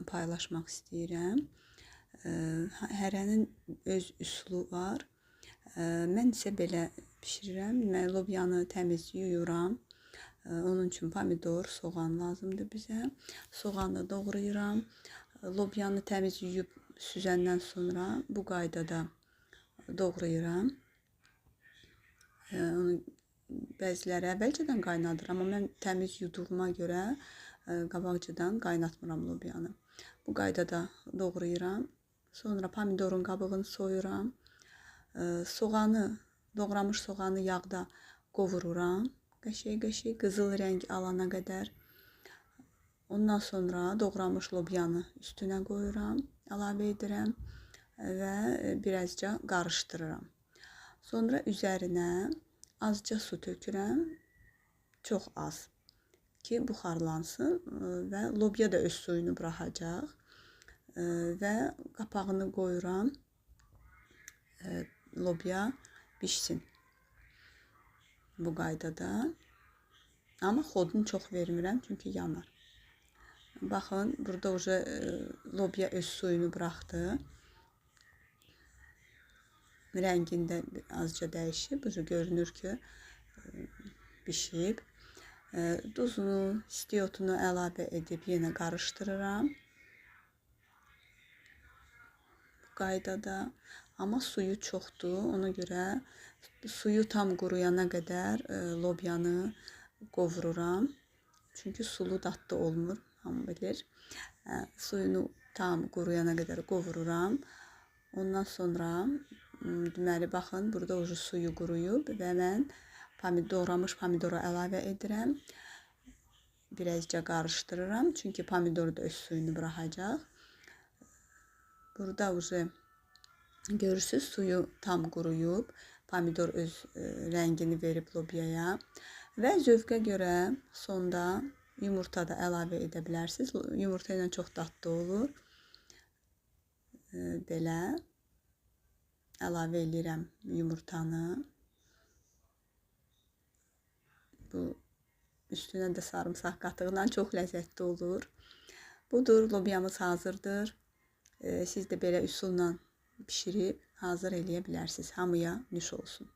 paylaşmaq istəyirəm. Hərənin öz üsulu var. Mən isə belə bişirirəm. Mən lobyanı təmiz yuyuram. Onun üçün pomidor, soğan lazımdır bizə. Soğanı doğrayıram. Lobyanı təmiz yuyub süzəndən sonra bu qaydada doğrayıram. Onu bəziləri əvvəlcədən qaynadır, amma mən təmiz yuduğuma görə qabaqcadan qaynatmıram lobyanı. Bu qaydada doğrayıram. Sonra pomidorun qabığını soyuram. Soğanı, doğramış soğanı yağda qovururam. Qəşəng qızıl rəng alana qədər. Ondan sonra doğramış lobyanı üstünə qoyuram, əlavə edirəm və birazca qarışdırıram. Sonra üzərinə azca su tökürəm, çox az ki buxarlansın və lobya da öz suyunu buraxacaq və qapağını qoyuram, lobya bişsin bu qaydada. Amma xodunu çox vermirəm çünki yanar. Baxın, burada lobya öz suyunu buraxdı. Rəngində azca dəyişib. Görünür ki, bişib. Duzunu, istiotunu əlavə edib yenə qarışdırıram. Bu qaydada. Amma suyu çoxdur. Ona görə suyu tam quruyana qədər lobyanı qovururam. Çünki sulu dadlı olmur. Hamı bilir. Suyunu tam quruyana qədər qovururam. Ondan sonra deməli, baxın, burada suyu quruyub və mən doğramış pomidoru əlavə edirəm. Birazca qarışdırıram, çünki pomidor da öz suyunu buraxacaq. Burada görürsünüz, suyu tam quruyub, pomidor öz rəngini verib lobyaya və zövqə görə sonda yumurta da əlavə edə bilərsiniz. Yumurta ilə çox dadlı olur. Belə əlavə edirəm yumurtanı. Bu üstünə də sarımsaq qatıqla çox ləzzətli olur. Budur, lobyamız hazırdır. Siz də belə üsulla bişirib hazır eləyə bilərsiniz. Hamıya nuş olsun.